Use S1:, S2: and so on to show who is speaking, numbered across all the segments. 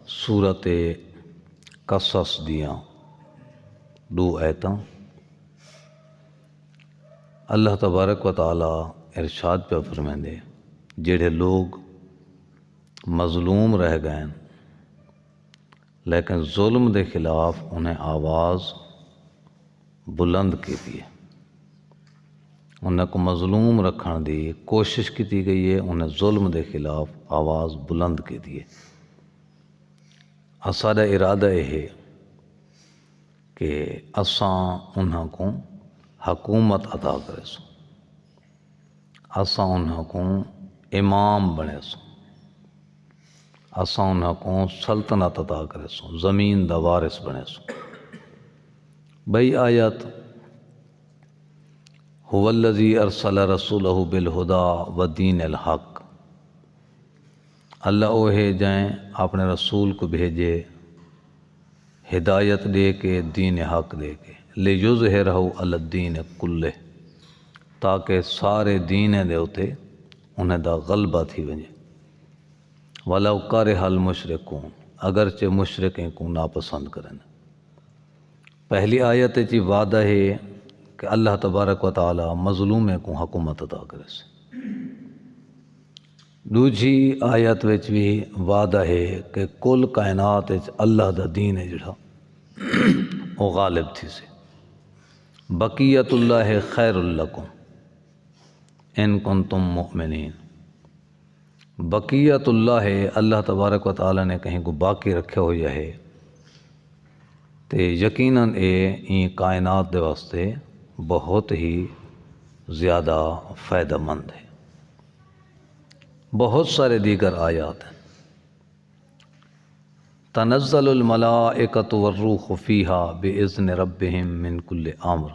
S1: سورت قصص دیاں دو آیتاں اللہ تبارک و تعالی ارشاد پہ فرمائندے جڑے لوگ مظلوم رہ گئے لیکن ظلم دے خلاف انہیں آواز بلند کی ہے، انہیں کو مظلوم رکھن دی کوشش کی گئی ہے، انہیں ظلم دے خلاف آواز بلند کی ہے۔ ساڈا ارادہ یہ ہے کہ اساں انہاں کو حکومت عطا کرے سو، اساں انہاں کو امام بنے سو، اساں انہاں کو سلطنت عطا کرے سو، زمین دا وارث بنے سو۔ بئی آیت هو الذی ارسل رسولہ بالہدی ودین الحق، اللہ وہ ہے جائیں اپنے رسول کو بھیجے ہدایت دے کے دین حق دے کے لیظہرہ علی الدین کلہ، تاکہ سارے دین دے اتے انہیں دا غلبہ تھی ونجے، وَلَوْ كَرِهَ الْمُشْرِكُونَ، اگرچہ مشرکیں کو ناپسند کریں۔ پہلی آیت چی وعدہ ہے کہ اللہ تبارک و تعالی مظلومیں کو حکومت عطا کرے سے، دوجی آیت وچ بھی وعدہ ہے کہ کل کائنات وچ اللہ دا دین ہے جڑا وہ غالب تھی سے، بقیت اللہ خیر لکم ان کنتم مؤمنین، بقیت اللہ اللہ تبارک و تعالی نے کہیں کو باقی رکھے ہویا ہے تے یقیناً این کائنات دے واسطے بہت ہی زیادہ فائدہ مند ہے۔ بہت سارے دیگر آیات ہیں، تنزل الملائکۃ والروح فیہا بإذن ربہم من کل امر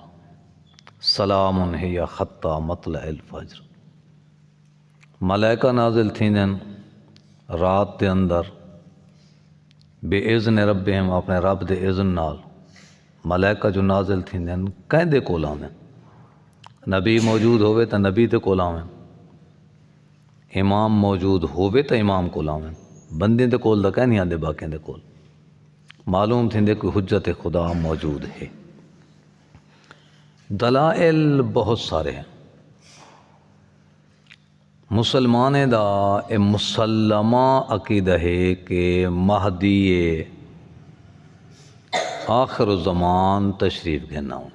S1: سلام ہی حتی مطلع الفجر، ملائکہ نازل تھیندن رات دے اندر بإذن ربہم اپنے رب دے اذن نال، ملائکہ جو نازل تھیندن کہیں دے کول آویں، نبی موجود ہوئے تو نبی دے کول آویں، امام موجود ہوئے تو امام کول آویں، بندے دے کول دا کہیں نہیں آندے باقی دے کول، معلوم تھیندے کوئی حجت خدا موجود ہے۔ دلائل بہت سارے ہیں، مسلمانے دا اے مسلمہ عقیدہ ہے کہ مہدی آخر الزمان تشریف گھنا ہوں،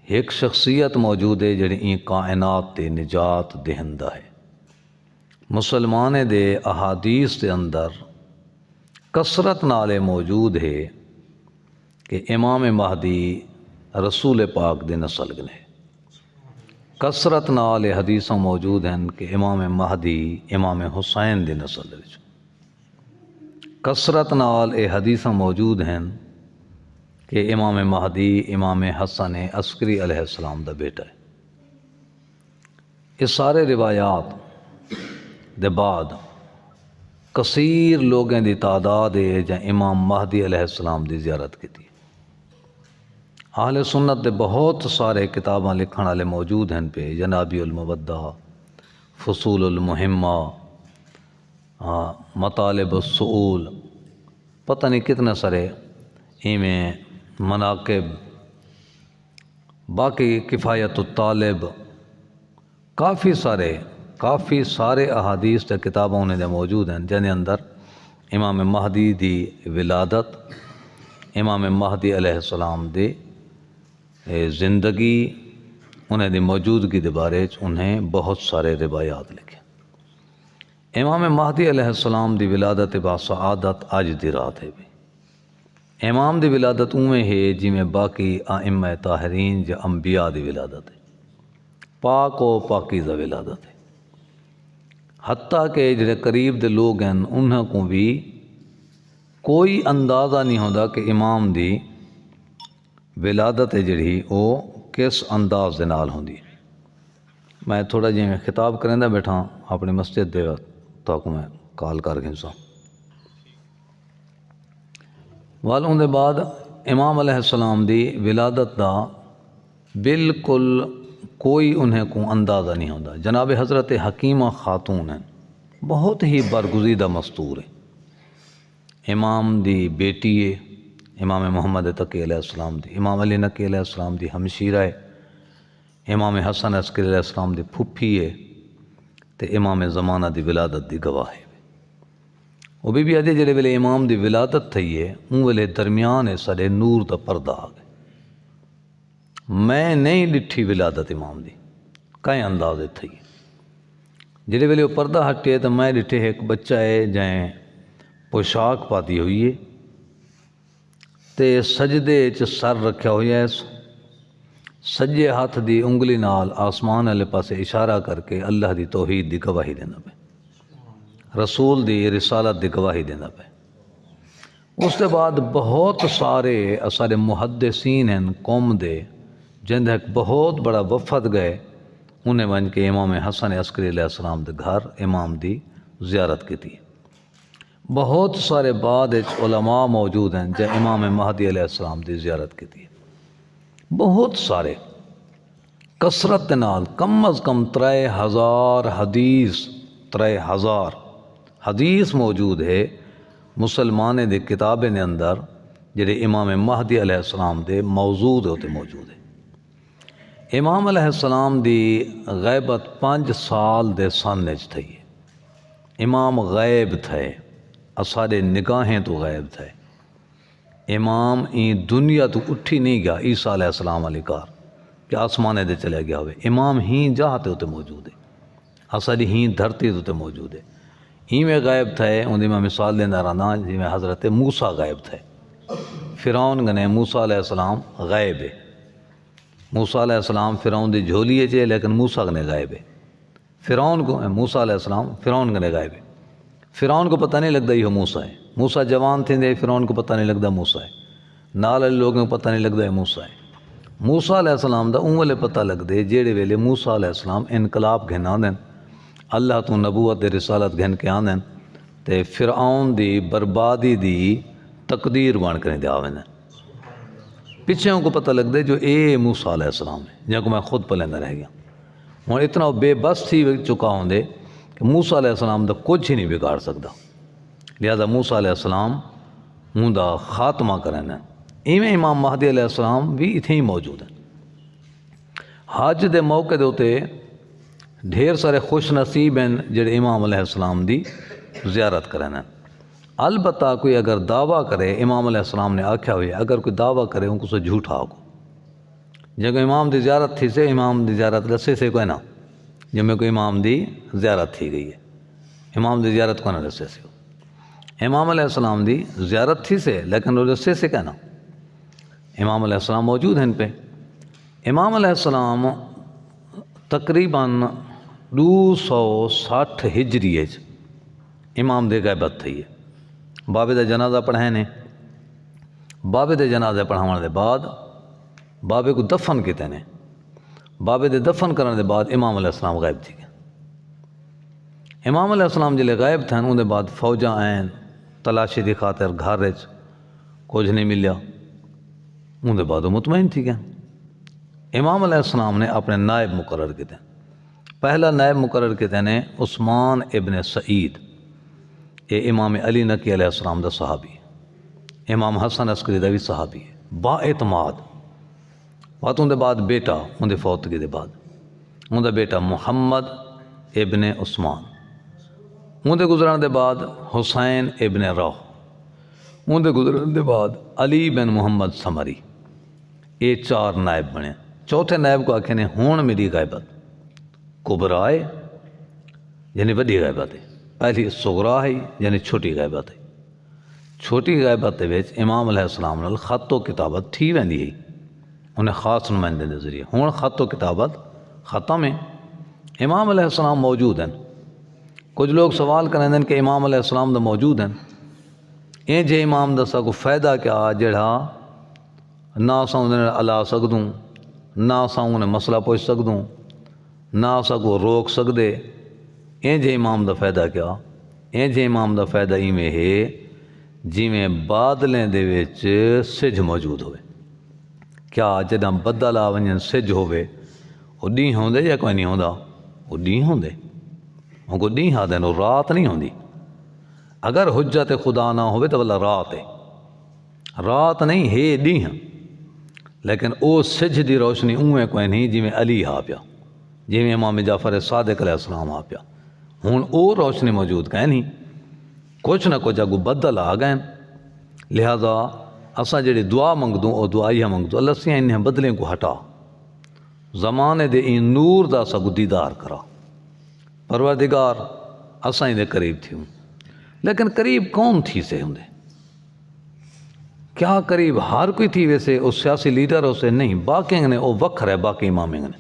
S1: ایک شخصیت موجود ہے جڑی این کائنات تے نجات دہندہ ہے۔ مسلمانے دے احادیث دے اندر کثرت نالے موجود ہے کہ امام مہدی رسول پاک دے نسل گنے، کثرت نال حدیثاں موجود ہیں کہ امام مہدی امام حسین دی نسل دے وچ، کثرت نال حدیثاں موجود ہیں کہ امام مہدی امام حسن عسکری علیہ السلام دا بیٹا ہے۔ یہ سارے روایات دے بعد کثیر لوگیں دی تعداد ہے جہاں امام مہدی علیہ السلام دی زیارت کی تھی۔ اہل سنت دے بہت سارے کتاباں لکھن والے موجود ہیں پہ، جنابی المودہ، فصول المہمہ، مطالب السؤول، پتہ نہیں کتنے سارے ایمیں مناقب، باقی کفایت الطالب، کافی سارے احادیث تے کتابوں انہیں دے موجود ہیں جن اندر امام مہدی دی ولادت، امام مہدی علیہ السلام دی زندگی، انہیں دی موجودگی دے بارے انہیں بہت سارے روایات لکھے۔ امام مہدی علیہ السلام دی ولادت با سعادت آج دی رات ہے بھی، امام دی ولادت اویں ہے جی میں باقی ائمہ طاہرین یا انبیاء دی ولادت ہے، پاک و پاکیزہ ولادت ہے، حتیٰ کہ جڑے قریب دے لوگ ہیں انہاں کو بھی کوئی اندازہ نہیں ہوتا کہ امام دی ولادت ہے جڑی وہ کس انداز دے نال ہوندی ہے۔ میں تھوڑا جی میں خطاب کرندہ بیٹھا اپنی مسجد دے تاکہ میں کال کر گھنسا والوں دے بعد امام علیہ السلام دی ولادت دا بالکل کوئی انہیں کو اندازہ نہیں ہوتا۔ جناب حضرت حکیمہ خاتون ہیں بہت ہی برگزیدہ مستور ہے۔ امام دی بیٹی ہے، امام محمد تقی علیہ السلام دی، امام علی نقی علیہ السلام دی ہمشیرہ ہے، امام حسن عسکری علیہ السلام دی پھپھی ہے، تے امام زمانہ دی ولادت دی گواہ ہے۔ وہ بھی آدھے جڑے ویلے امام دی ولادت تھی ہے ان ویلے درمیان ہے سارے نور دا پردہ آ گئے۔ میں نہیں ڈٹھی ولادت امام دی کہیں اندازے تھی ہے، جڑے ویلے وہ پردہ ہٹے تو میں ڈٹھے ایک بچہ ہے جائیں پوشاک پاتی ہوئی ہے تے سجدے چ سر رکھیا ہویا ہے، سجے ہاتھ دی انگلی نال آسمان والے پاسے اشارہ کر کے اللہ دی توحید دی گواہی دینا پہ، رسول دی رسالت دی گواہی دینا پہ۔ اس کے بعد بہت سارے محدثین ہیں قوم دے جن ایک بہت بڑا وفد گئے، انہیں بن کے امام حسن عسکری علیہ السلام دے گھر امام دی زیارت کی تھی۔ بہت سارے بعد علماء موجود ہیں جو امام مہدی علیہ السلام دی زیارت کی تھی، بہت سارے کثرت نال کم از کم 3000 حدیث 3000 حدیث موجود ہے مسلمانے دے کتابیں دے اندر جڑے امام مہدی علیہ السلام دے موجود ہوتے موجود ہے۔ امام علیہ السلام دی غیبت 5 سال دے سانج تھی، امام غیب تھے، اساڑے نگاہیں تو غیب تھے، امام این دنیا تو اٹھی نہیں گیا عیسیٰ علیہ السلام علیہ کار کہ آسمانے دے چلے گیا ہوئے، امام ہی جاہتے ہوتے موجود ہے، اساڑی ہی دھرتی ہوتے موجود ہے، ہی میں غیب تھے۔ ان میں مثال دینا رہنا جی میں حضرت موسیٰ غیب تھے، فرعون گنے موسیٰ علیہ السلام غیب ہے، موسیٰ علیہ السلام فرعون دی جھولیے چے لیکن موسیٰ گنے غیب ہے، فرعون کو موسیٰ علیہ السلام فرعون گنے غیب ہے، فرعون کو پتہ نہیں لگتا یہ موسیٰ ہے، موسیٰ جوان تھے دے فرعون کو پتہ نہیں لگتا موسیٰ ہے، نال علی لوگوں کو پتہ نہیں لگتا ہے موسیٰ ہے۔ موسیٰ علیہ السلام دا اون ویلے پتہ لگ دے جیڑے ویلے موسیٰ علیہ السلام انقلاب گھن آندیں، اللہ تو نبوت دے رسالت گھن کے آندیں تے فرعون دی بربادی دی تقدیر بان کریں دے آویں، پیچھے ان کو پتہ لگ دے جو اے موسیٰ علیہ السلام ہے جن کو میں خود پلندہ رہ گیا ہوں، اتنا بے بس تھی چکا ہوں دے کہ موسیٰ علیہ السلام دا کچھ ہی نہیں بگاڑ سکتا، لہذا موسیٰ علیہ السلام ہوں دا خاتمہ کرنا۔ ایویں امام مہدی علیہ السلام بھی اتنے ہی موجود ہیں۔ حج دے موقع دے ہوتے ڈھیر سارے خوش نصیب ہیں جڑے امام علیہ السلام دی زیارت کرنا۔ البتہ کوئی اگر دعویٰ کرے، امام علیہ السلام نے آکھیا ہوئے اگر کوئی دعویٰ کرے ان کو سے جھوٹا ہو، جب امام دی زیارت تھی سے امام دی زیارت رسے سے کوئی نہ، جب میں کوئی امام دی زیارت تھی گئی ہے، امام دی زیارت کو نہ رسے سے ہو، امام علیہ السلام دی زیارت تھی سے لیکن وہ رسے سے کہنا، امام علیہ السلام موجود ہیں ان پہ۔ امام علیہ السلام تقریباً 260 ہجری ہے امام دے غیبت تھی ہے، بابے دے جنازہ پڑھائے نے، بابے دے جنازہ پڑھانے دے بعد بابے کو دفن کیتے نے، بابے دے دفن کرنے دے بعد امام علیہ السلام غائب تھی گئے۔ امام علیہ السلام جلے غائب تھے ان دے بعد فوجاں آئیں تلاشی دی خاطر گھر وچ کچھ نہیں ملیا، ان دے بعد وہ مطمئن تھی گئے۔ امام علیہ السلام نے اپنے نائب مقرر کیتے، پہلا نائب مقرر کیتے نے عثمان ابن سعید، یہ امام علی نقی علیہ السلام دا صحابی ہے، امام حسن عسکری دا بھی صحابی ہے، با اعتماد۔ بات ان دے بعد بیٹا ان دے فوتگی دے بعد ان دا بیٹا محمد ابن عثمان، ان دے گزرن دے بعد حسین ابن روح، ان دے گزرن دے بعد علی بن محمد سمری، یہ 4 نائب بنے۔ چوتھے نائب کو آکھے نے ہون میری غیبت کبرا ہے یعنی بڑی غیبت ہے، پہلی صغرا ہے یعنی چھوٹی غیبت ہے۔ چھوٹی غیبت دے وچ امام علیہ السلام نال خط و کتابت تھی ویندی ہے انہیں خاص نمائندے دے ذریعے، ہون خط و کتابت ختم ہے، امام علیہ السلام موجود ہیں۔ کچھ لوگ سوال کریں دیں کہ امام علیہ السلام دا موجود ہیں، این جے امام دا سا کو فائدہ کیا جڑا نہ سا انہیں علا سکدوں، نہ سا انہیں مسئلہ پوچھ سکدوں، نہ سا کو روک سکدے، این جے امام دا فائدہ کیا؟ این جے امام دا فائدہ ایویں ہے جی میں بادلیں دے وچ سج موجود ہوئے، کیا جداں بدل آ ونجن سج ہوئے وہ ڈینہ ہوندے یا کوئی نہیں ہوندا؟ وہ ڈینہ ہوندے، ان کو ڈیں آدھے نو رات نہیں ہوندی اگر حجت خدا نہ ہوئے تو بلا رات ہے رات نہیں ہے ڈیں لیکن او سج دی روشنی اویں کوئی نہیں جی میں علی ہا پیا جی میں امام جعفر صادق علیہ السلام آ پیا ہوں او روشنی موجود کہیں نہیں کچھ نہ کچھ اگو بدل آ گئے لہذا اساں جڑی دعا منگ دوں او دعا یہ منگ دوں اللہ سیاں انہیں بدلیں کو ہٹا زمانے دے این نور دا سا دیدار کرا پروردگار اساں دے قریب تھیوں لیکن قریب کون تھی سے ہوں دے کیا قریب ہر کوئی تھی ویسے اس سیاسی لیڈر اسے نہیں باقی نے او وکھر ہے باقی امامیں نے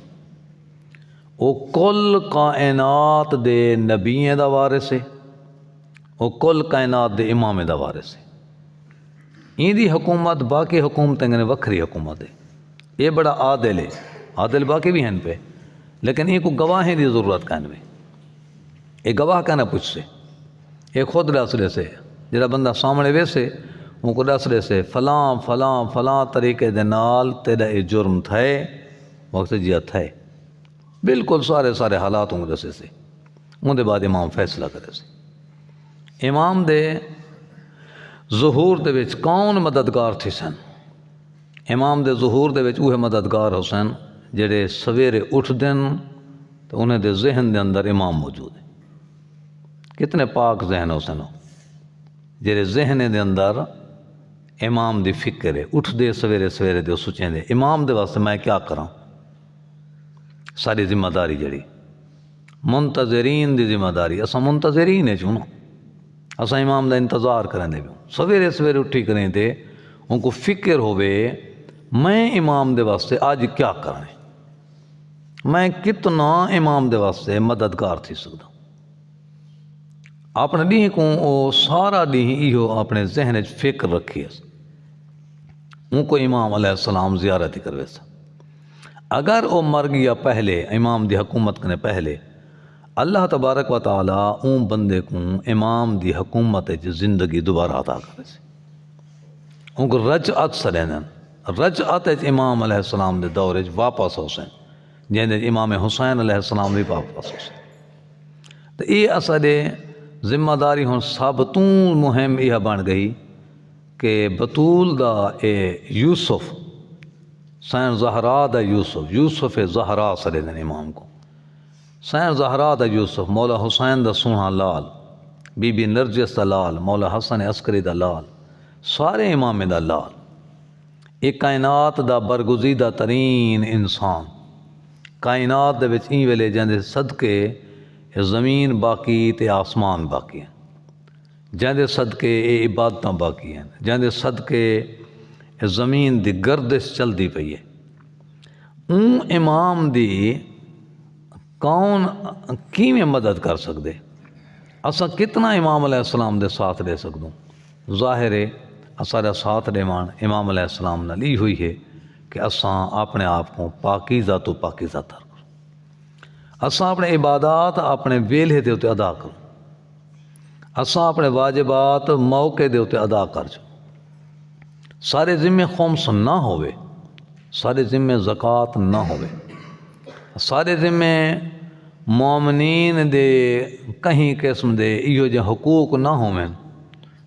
S1: او کل کائنات دے نبییں دا وارث ہے او کل کائنات دے امام دا وارث ہے این دی حکومت باقی حکومتیں نے وکھری حکومت ہے یہ بڑا عادل ہے عادل باقی بھی ہیں پہ لیکن یہ کو گواہیں دی ضرورت کہنے میں یہ گواہ کہنا پوچھ سے یہ خود رسلے سے جڑا بندہ سامنے ویسے ان کو رسلے سے فلاں فلاں فلاں طریقے دے نال تیرا یہ جرم تھے وقت جیا تھے بالکل سارے حالات ہوں دسے سے ان دے بعد امام فیصلہ کرے سے امام دے ظہور دے وچ کون مددگار تھی سن امام دے ظہور دے وچ اوہ مددگار ہو سن جڑے سویرے اٹھ دن تو انہیں دے ذہن دے اندر امام موجود ہے کتنے پاک ذہن ہو سن جڑے ذہن دے اندر امام دی فکر ہے اٹھ دے سویرے دے سوچیں دے امام دے واسطے میں کیا کراں ساری ذمہ داری جڑی منتظرین دی ذمہ داری اساں منتظرین ہے چونو اساں امام دا انتظار کریں دے سویرے اٹھی کریں دے ان کو فکر ہوئے میں امام دے واسطے آج کیا کرنے میں کتنا امام دے واسطے مددگار تھی سکتا اپنے ڈیں کو او سارا ڈیں ایہو اپنے ذہن فکر رکھی ہے ان کو امام علیہ السلام زیارت کروے سا اگر او مر گیا پہلے امام دی حکومت کرنے پہلے اللہ تبارک و تعالی اون بندے کو امام دی حکومت زندگی دوبارہ عطا کرے سے ان کو رجعت سرینن رجعت امام علیہ السلام دے دور واپس ہو سن جن امام حسین علیہ السلام بھی واپس ہو سن تو یہ اصل ذمہ داری ہوں سب تو مہم یہ بن گئی کہ بطول دا اے یوسف سین زہرا دا یوسف زہرا سرینن امام کو سین زہرا دا یوسف مولا حسین دا سونا لال بی بی نرجس دا لال مولا حسن عسکری دا لال سارے امام دا لال ایک کائنات دا برگزیدہ ترین انسان کائنات دے وچ این ویلے جہاں دے صدقے زمین باقی تے آسمان باقی ہیں جہاں دے صدقے اے عبادتاں باقی ہیں جہاں دے صدقے زمین دی گردش چل دی پئی ہے اون امام دی کون کیویں مدد کر سکدے اساں کتنا امام علیہ السلام دے ساتھ دے سکدوں ظاہر ہے اساں ساتھ دیوان امام علیہ السلام نے لی ہوئی ہے کہ اساں اپنے آپ کو پاکیزہ تو پاکیزہ تر کرو اساں اپنے عبادات اپنے ویلے دے اتے ادا کرو اساں اپنے واجبات موقع دے اتے ادا کر جو سارے ذمے خمس نہ ہوئے سارے ذمے زکوٰۃ نہ ہوئے سارے ذمے مومنین دے کہیں قسم دے ایو جے حقوق نہ ہوئیں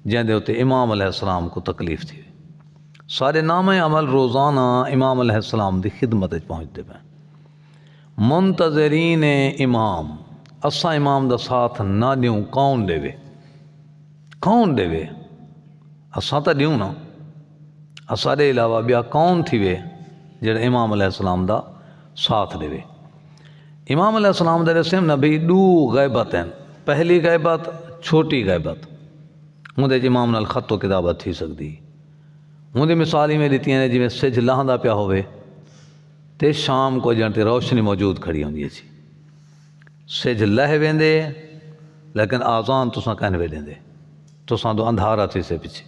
S1: جہاں دے ہوتے امام علیہ السلام کو تکلیف تھی سارے نام عمل روزانہ امام علیہ السلام دی خدمت پہنچتے پہ منتظرین امام اساں امام دا ساتھ نہ دیوں کون دے وے اساں تا دیوں نا اساں دے علاوہ بیا کون تھی وے جڑا امام علیہ السلام دا ساتھ دے وے امام علیہ السلام دے رسم نبی دو غیبت ہیں پہلی غیبت چھوٹی غیبت مجھے امام نال خط و کتابت تھی سکتی مجھے مثالی میں دیتی ہیں جی میں سج لہندا پیا ہوئے تے شام کو جانتے روشنی موجود کھڑی ہوں جی سج لہ ویندے لیکن آزان تساں کہنے وے دیندے تساں تو اندھارا تھی سے پیچھے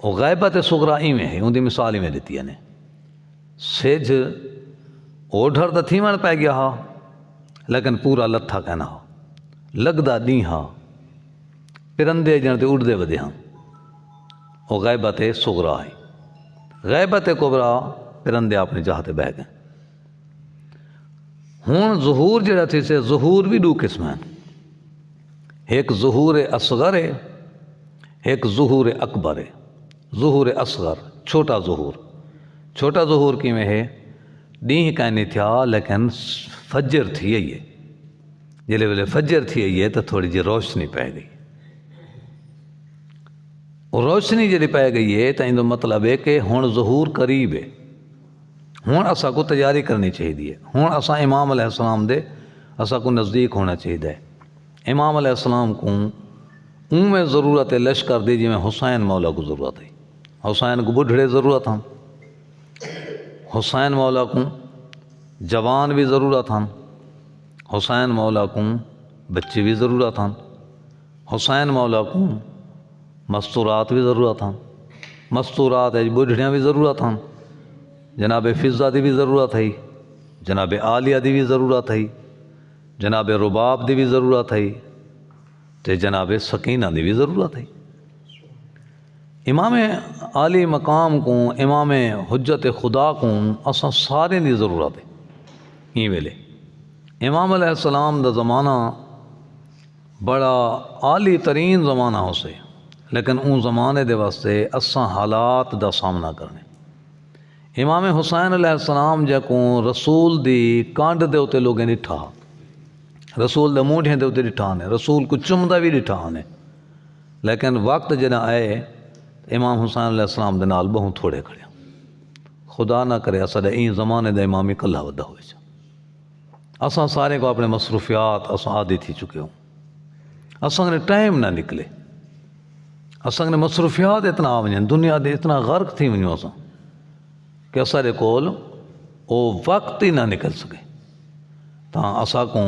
S1: وہ غیبت صغرا ایویں ہے ان دی مثالی میں دیتی ہیں سج اوڈھر دا تھی من پہ گیا ہا لیکن پورا لتھا کہنا ہو لگدا نہیں ہا پرندے جنتے اڑدے ودے ہاں وہ غیبت صغرا ہے غیبت کبرا پرندے اپنی جہاں تے بہ گئے ہوں ظہور جڑا تھی سے ظہور بھی دو قسم ہیں، ایک ظہور اصغر ہے، ایک ظہور اکبر ہے۔ ظہور اصغر چھوٹا ظہور کی میں ہے، ڈینہ کہیں نہیں تھیا لیکن فجر تھی ہے، جلے ویلے فجر تھی ہے تو تھوڑی جی روشنی پہ گئی، اور روشنی جی پہ گئی ہے تو ان مطلب ہے کہ ہوں ظہور قریب ہے، ہوں اسا کو تیاری کرنی چاہیے، ہوں اسا امام علیہ السلام دے اسا کو نزدیک ہونا چاہیے۔ امام علیہ السلام کو اون میں ضرورت ہے لشکر دی جی میں حسین مولا کو ضرورت ہے، حسین کو بڈھڑے ضرورت ہاں، حسین مولا کو جوان بھی ضرورت ہاں، حسین مولا کو بچے بھی ضرورت ہاں، حسین مولا کو مستورات بھی ضرورت ہاں، مستورات ہے بڈھڑیاں بھی ضرورت ہاں، جناب فضہ دی بھی ضرورت ہے، جناب عالیہ دی بھی ضرورت ہے، جناب رباب دی بھی ضرورت ہے، تے جناب سکینہ دی بھی ضرورت ہے۔ امام عالی مقام کو، امام حجت خدا کو اساں سارے دی ضرورت ہے۔ این ویلے امام علیہ السلام دا زمانہ بڑا عالی ترین زمانہ ہو سے، لیکن اون زمانے دے واسطے اساں حالات دا سامنا کرنے۔ امام حسین علیہ السلام جا کو رسول دی کانڈ دے ہوتے لوگیں ڈٹھا، رسول دے موڈھیں دے ہوتے ڈٹھا نے، رسول کو چمدہ بھی ڈٹھا نے، لیکن وقت جنا آئے امام حسین علیہ السلام دے نال بہوں تھوڑے کھڑے، خدا نہ کرے اسا دے این زمانے دے امامی کلہ ودا ہوئے چھا، اساں سارے کو اپنے مصروفیات اساں عادی تھی چکے ہوں، اساں نے ٹائم نہ نکلے، اساں نے مصروفیات اتنا آونجن، دنیا دے اتنا غرق تھی ونجو اساں کہ اساں دے کول او وقت ہی نہ نکل سکے، تاں اساں کو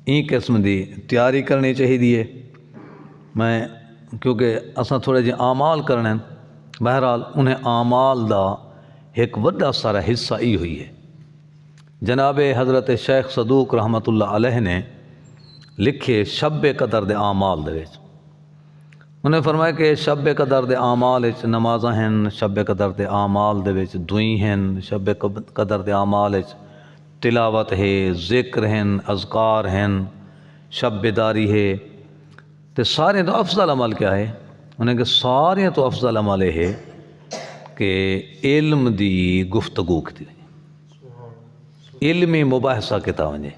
S1: این قسم دی تیاری کرنی چاہیے۔ میں کیونکہ اساں تھوڑے جی اعمال کرنے ہیں، بہرحال انہیں اعمال دا ایک وڈا سارا حصہ ای ہوئی ہے۔ جناب حضرت شیخ صدوق رحمۃ اللہ علیہ نے لکھے شب قدر دے اعمال دے وچ، انہیں فرمایا کہ شب قدر دے اعمال وچ نمازاں ہیں، شب قدر دے اعمال دے وچ دعائیں ہیں، شب قدر دے اعمال وچ تلاوت ہے، ذکر ہیں، اذکار ہیں، شب بیداری ہے، تے سارے تو افضل عمل کیا ہے؟ انہیں کہ سارے تو افضل عمل ہے کہ علم دی گفتگو کی علمی مباحثہ کتا ونجے،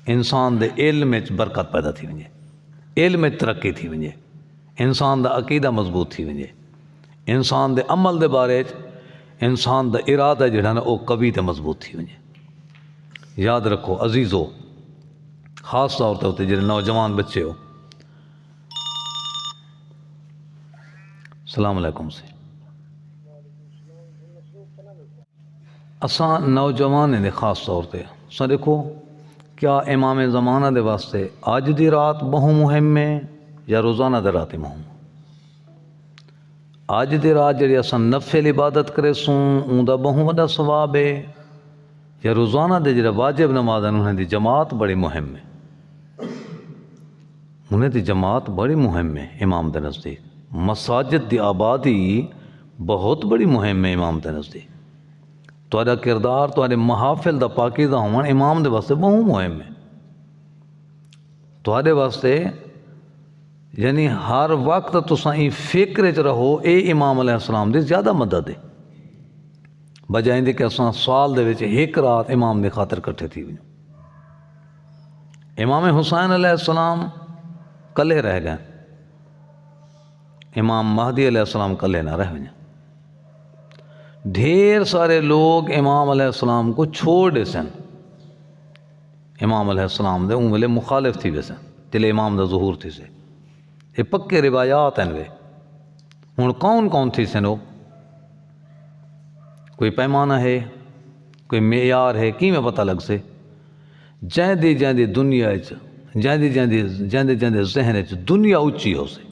S1: انسان دے علم وچ برکت پیدا تھی ونجے، علم وچ ترقی تھی ونجے، انسان دا عقیدہ مضبوط تھی ونجے، انسان دے عمل دے بارے انسان دا ارادہ جڑا نا او قوی تے مضبوط تھی ونجے۔ یاد رکھو عزیزو، خاص طور تے ہوتے جڑے نوجوان بچے ہو، السلام علیکم سے اساں نوجوان نے خاص طور تے اساں دیکھو کیا امام زمانہ دے واسطے آج دی رات بہوں مہم ہے یا روزانہ دے رات مہم؟ آج دی رات جڑی اساں نفل عبادت کرے سوں اون دا بہوں وڈا ثواب ہے، یا روزانہ دے جڑا واجب نماز انہیں دی جماعت بڑی مہم ہے، انہیں دی جماعت بڑی مہم ہے امام دے نزدیک، مساجد دی آبادی بہت بڑی مہم ہے امام دے نزدیک، تہاڈا کردار تہاڈے محافل دا پاکیزہ ہون امام دے واسطے بہت مہم ہے، تہاڈے واسطے یعنی ہر وقت تساں ای فکر چ رہو اے امام علیہ السلام دی زیادہ مدد ہے، بجائے دے کہ اساں سال دے وچ ایک رات امام دی خاطر کٹھے تھی ونجو۔ امام حسین علیہ السلام کلے رہ گئے، امام مہدی علیہ السلام کلے نہ رہ ونجے، ڈھیر سارے لوگ امام علیہ السلام کو چھوڑ دے سن، امام علیہ السلام دے اون ویلے مخالف تھی ویسن تلے امام دا ظہور تھی سے، یہ پکے روایات ہیں وے، ہن کون کون تھی سن وہ، کوئی پیمانہ ہے، کوئی معیار ہے، کی میں پتہ لگ سے؟ جہندی دنیا جہندے ذہن دنیا اچھی ہو سے،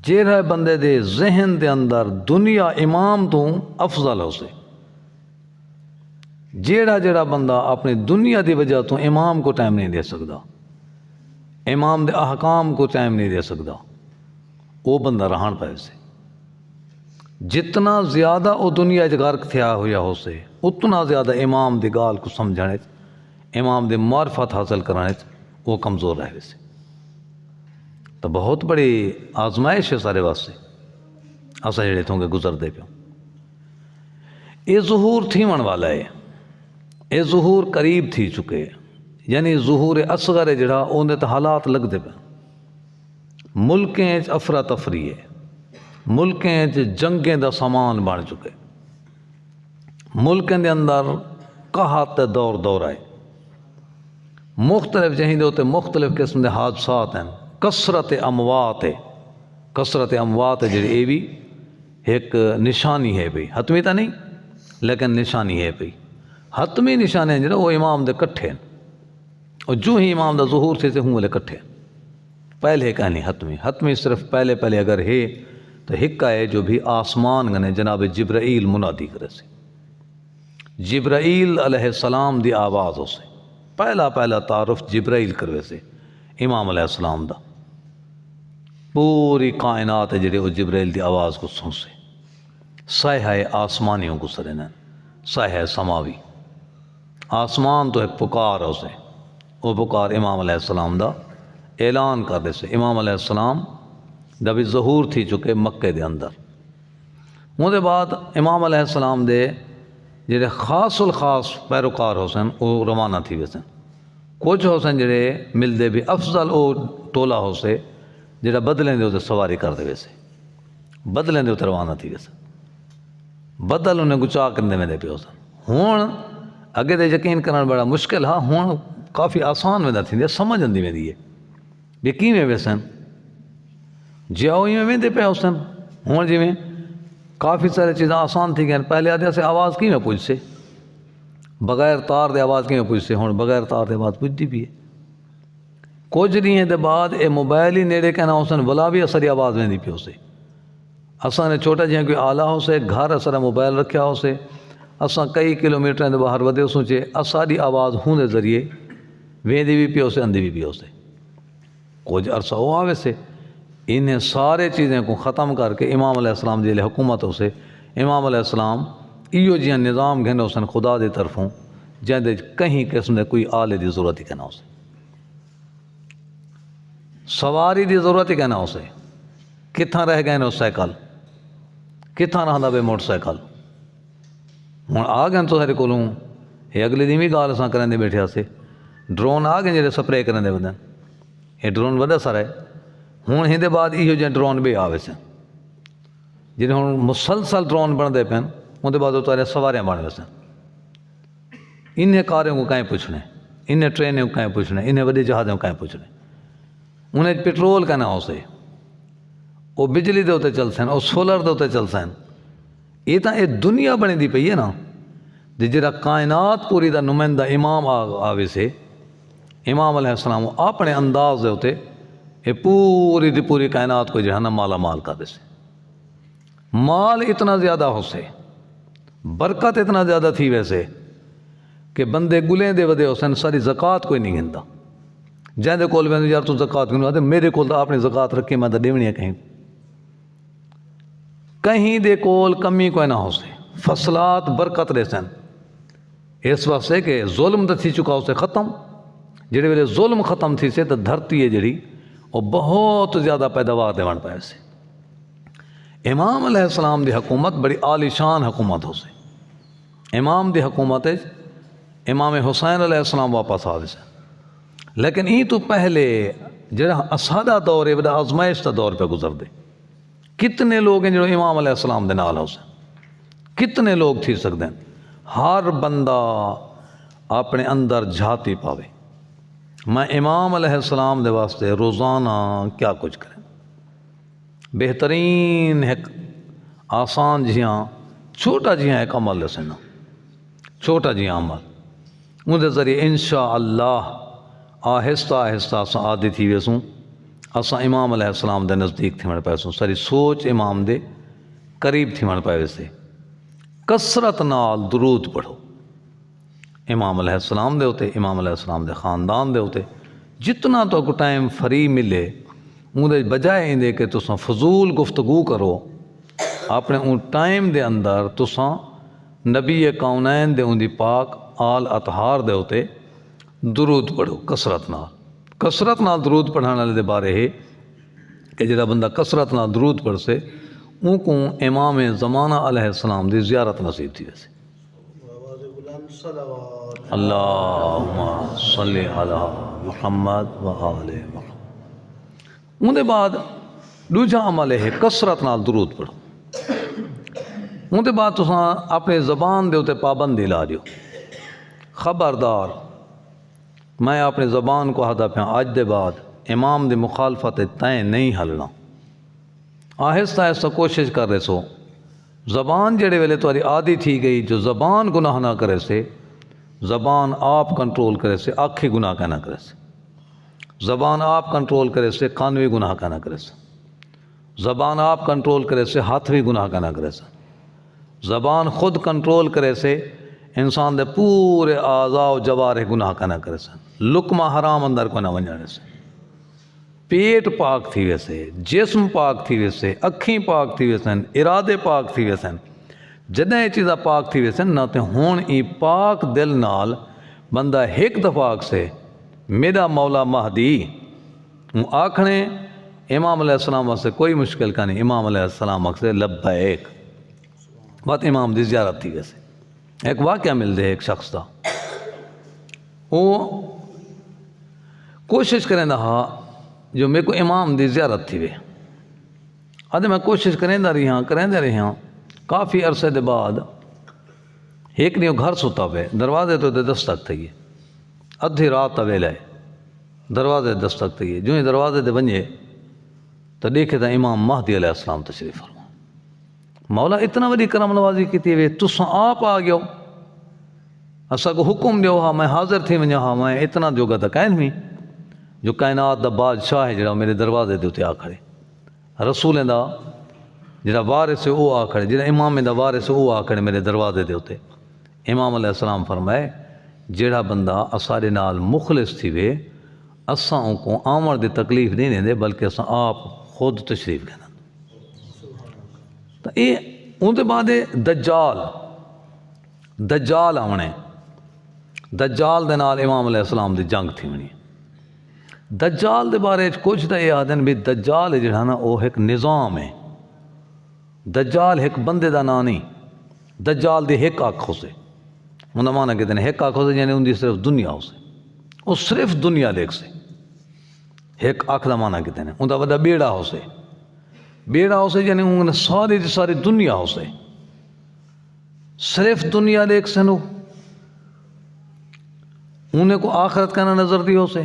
S1: جیڑا بندے دے ذہن دے اندر دنیا امام تو افضل ہو سے، جیڑا بندہ اپنی دنیا دی وجہ تو امام کو ٹائم نہیں دے سکتا، امام دے احکام کو ٹائم نہیں دے سکتا، وہ بندہ رہن پائے سے، جتنا زیادہ وہ دنیا غرق تھیا ہویا ہو سے اتنا زیادہ امام دی گال کو سمجھنے امام دی معرفت حاصل کرانے وہ کمزور رہ ویسے تو بہت بڑی آزمائش ہے سارے واسطے اسا جڑے تھوں کے گزر دے پیوں یہ ظہور تھیون والا ہے یہ ظہور قریب تھی چکے یعنی ظہور اصغر جڑا اندر تو حالات لگتے پہ ملکیں افراتفری ہے ملکیں جنگیں دا سامان بن چکے ملکیں دے اندر قحط دور آئے مختلف جہیں دے ہوتے مختلف قسم دے حادثات ہیں کثرت اموات ہے جڑی اے بھی ایک نشانی ہے پئی حتمی تا نہیں لیکن نشانی ہے پئی حتمی نشانے ہیں جڑا وہ امام دے کٹھے ہیں اور جو ہی امام دا ظہور سے ہوں والے کٹھے پہلے کہنی حتمی صرف پہلے اگر ہے تو ہکا ہے جو بھی آسمان گنے جناب جبرائیل منادی کرے سے جبرائیل علیہ السلام دی آواز ہو سے پہلا تعارف جبرائیل کروے سے امام علیہ السلام دا پوری کائنات ہے جڑے وہ جبرائیل دی آواز کو سن سے سایہ آسمانیوں کو سرنن سایہ سماوی آسمان تو ایک پکار ہو سے وہ پکار امام علیہ السلام دا اعلان کر دے سے امام علیہ السلام دا بھی ظہور تھی چکے مکے دے اندر وہ دے بعد امام علیہ السلام دے جڑے خاص الخاص پیروکار حسین وہ روانہ تھی ویسن کچھ حسین جڑے مل دے بھی افضل او ٹولہ ہو سے جڑا بدلیں دے ہوتے سواری کر دے ویسے بدلیں دے ہوتے روانہ تھی ویسے بدل انہیں گچا کرنے میں دے پہ حسین ہون اگے دے یقین کرنا بڑا مشکل ہاں ہون کافی آسان میں دا تھی دے سمجھ اندی میں دیئے یقین میں ویسن جاؤ میں دے پہ حسین ہون جی میں کافی سارے چیزیں آسان تھی گئے پہلے آدھے سے آواز کی میں پوچھ سے بغیر تار دے آواز کی میں پوچھ سے ہون بغیر تار دے آواز پوچھ دی بھی ہے کچھ نہیں ہے دے بعد اے موبائل ہی نیڑے کہنا حسین بلا بھی اثری آواز میں دی پہ ہو سے اساں نے چھوٹا جہاں کوئی آلہ ہو سے گھر اثر موبائل رکھیا ہو سے اساں کئی کلومیٹر دے باہر ودے سوچے اساری آواز ہوں دے ذریعے ویندی بھی پہ ہو سے اندھی بھی ہو سے کچھ عرصہ ہو آوے سے انہیں سارے چیزیں کو ختم کر کے امام علیہ السلام دی حکومت ہو سے امام علیہ السلام ایو جہاں نظام گھنے حسین خدا دی طرفوں جہاں دے کہیں قسم دے کوئی آلے دی ضرورت ہی کہنا ہو سے سواری دی ضرورت ہی کہنا ہو سے کتھاں رہ گئے نو سائیکل کتھاں رہندا بے موٹر سائیکل ہوں آ گئے تو سارے کولوں یہ اگلے دن بھی گال اساں کرن دے بیٹھے سے ڈرون آ گئے جڑے سپرے کرن دے بدن یہ ڈرون وڈا سارا ہے ہوں ہندے بعد ایو جہاں ڈرون بھی آوے سے جنہیں ہوں مسلسل ڈرون بن دے پین ان دے بعد وہ تارے سواریاں بن ویسے انہیں کاروں کو کہیں پوچھنے انہیں ٹرینوں کو کہیں پوچھنے انہیں وڈے جہازوں کو کہیں پوچھنے انہیں پیٹرول کہنا ہو سے وہ بجلی دے ہوتے چل سین وہ سولر دے ہوتے چل سین یہ تو یہ دنیا بنی دی پئی ہے نا جڑا کائنات پوری دا نمائندہ امام آوے سے امام علیہ السلام اپنے انداز دے ہوتے یہ پوری دی پوری کائنات کو جہاں مالا مال کر دے سے مال اتنا زیادہ ہو سے برکت اتنا زیادہ تھی ویسے کہ بندے گلیں دے ودے حسین ساری زکوٰۃ کوئی نہیں گنتا جہاں دے کول میں یار تو زکوٰۃ گنو آتے میرے کول اپنی زکوٰۃ رکھے میں تو دیونی ہے کہیں دے کول کمی کوئی نہ ہو سے فصلات برکت رہ سن اس واسطے کہ ظلم تو تھی چکا ہو سے ختم جڑے ویلے ظلم ختم تھی سے تو دھرتی ہے جڑی وہ بہت زیادہ پیداوار دے بن پائے سے امام علیہ السلام دی حکومت بڑی عالی شان حکومت ہو سے امام دی حکومت امام حسین علیہ السلام واپس آوے سے لیکن ای تو پہلے جڑا اسادہ دور ہے بڑا آزمائش تا دور پہ گزر دے کتنے لوگ ہیں جو امام علیہ السلام دے نال ہو سے کتنے لوگ تھی سکتے ہیں ہر بندہ اپنے اندر جھاتی پاوے میں امام علیہ السلام دے واسطے روزانہ کیا کچھ کریں بہترین ایک آسان جہاں چھوٹا جہاں ایک عمل دسنا چھوٹا جہاں عمل ان دے ذریعے انشاءاللہ آہستہ آہستہ اساں عادی تھی ویسوں اساں امام علیہ السلام دے نزدیک تھی من پائے سوں ساری سوچ امام دے قریب تھی من پائے ویسے کثرت نال درود پڑھو امام علیہ السلام دے ہوتے امام علیہ السلام دے خاندان دے ہوتے جتنا تو کو ٹائم فری ملے ان دے بجائے اندے کہ تساں فضول گفتگو کرو اپنے ان ٹائم دے اندر تساں نبی کونین دے اندی پاک آل اطہار دے ہوتے درود پڑھو کسرت نال درود پڑھانے والے دے بارے ہے کہ جڑا بندہ کسرت نال درود پڑھ سے ان کو امام زمانہ علیہ السلام دی زیارت نصیب تھی ویسے اللہم صلی علی محمد و آل محمد۔ ان دے بعد دوجا عمل ہے کسرت نال درود پڑھو۔ ان دے بعد تساں اپنے زبان دے ہوتے پابندی لا دیو، خبردار میں اپنی زبان کو ہدا پیا آج دے بعد امام دی مخالفت تائیں نہیں ہلنا۔ آہستہ آہستہ کوشش کر رہے سو زبان جڑے ویلے تاری عادی تھی گئی جو زبان گناہ نہ کرے سے، زبان آپ کنٹرول کرے سے آنکھیں گناہ کا نہ کرے سے، زبان آپ کنٹرول کرے سے کان بھی گناہ کا نہ کرے سے، زبان آپ کنٹرول کرے سے ہاتھ بھی گناہ کا نہ کرے سے، زبان خود کنٹرول کرے سے انسان دے پورے اعضاء و جوارح گناہ کا نہ کرے سے، لقمہ حرام اندر کو نہ ونجانے سے، پیٹ پاک تھی ویسے، جسم پاک تھی ویسے، اکھیں پاک تھی ویسے، ارادے پاک تھی ویسے، جدیں یہ چیزیں پاک تھی ویسے نہ تے ہون ای پاک دل نال بندہ ایک دفعہ سے میرا مولا مہدی آکھنے امام علیہ السلام سے کوئی مشکل کا نہیں، امام علیہ السلام سے لبیک بات امام دی زیارت تھی ویسے۔ ایک واقعہ مل دے ایک شخص دا وہ کوشش کریں رہا جو میرے کو امام دی زیارت تھی وے آدھے میں کوشش کریں دے رہی ہاں کافی عرصے دے بعد ایک نہیں گھر ستا پہ دروازے تو دے دستک تھی ادھی رات ویلے دروازے دستک تھی جو ہی دروازے دے بنجے تو دیکھے تھا امام مہدی علیہ السلام تشریف فرما۔ مولا اتنا بڑی کرم نوازی کی تھی وے تساں آپ آ گیو اسا کو حکم دیو ہاں میں حاضر تھی ونجا ہاں میں اتنا جو گا تا کائن میں جو کائنات دا بادشاہ ہے جڑا میرے دروازے دے ہوتے آ کھڑے، رسولیں دا جڑا وارث ہے وہ آ کھڑے، جڑا امام دا وارث ہے وہ آ کھڑے میرے دروازے دے ہوتے۔ امام علیہ السلام فرمائے جڑا بندہ اسارے نال مخلص تھی وے اساں ان کو آمر دی تکلیف نہیں دے بلکہ اساں آپ خود تشریف لینا۔ تو یہ ان دے بعد دجال آنے دجال دے نال امام علیہ السلام دی جنگ تھی منی۔ دجال دے بارے کچھ دا یہ آدھن بھی دجال جڑا نا وہ ایک نظام ہے، دجال ایک بندے دا نا نہیں، دجال دی ایک آنکھ ہو سے انہوں مانا کہتے ہیں ایک آنکھ ہو سے یعنی ان دی صرف دنیا ہو سے وہ صرف دنیا دیکھ سے ایک آنکھ دا مانا کہتے ہیں ان دا وڈا بیڑا ہو سے بیڑا ہو سے یعنی انہوں ساری دی ساری دنیا ہو سے صرف دنیا دیکھ سے نو انہیں کو آخرت کا نظر دی ہو سے۔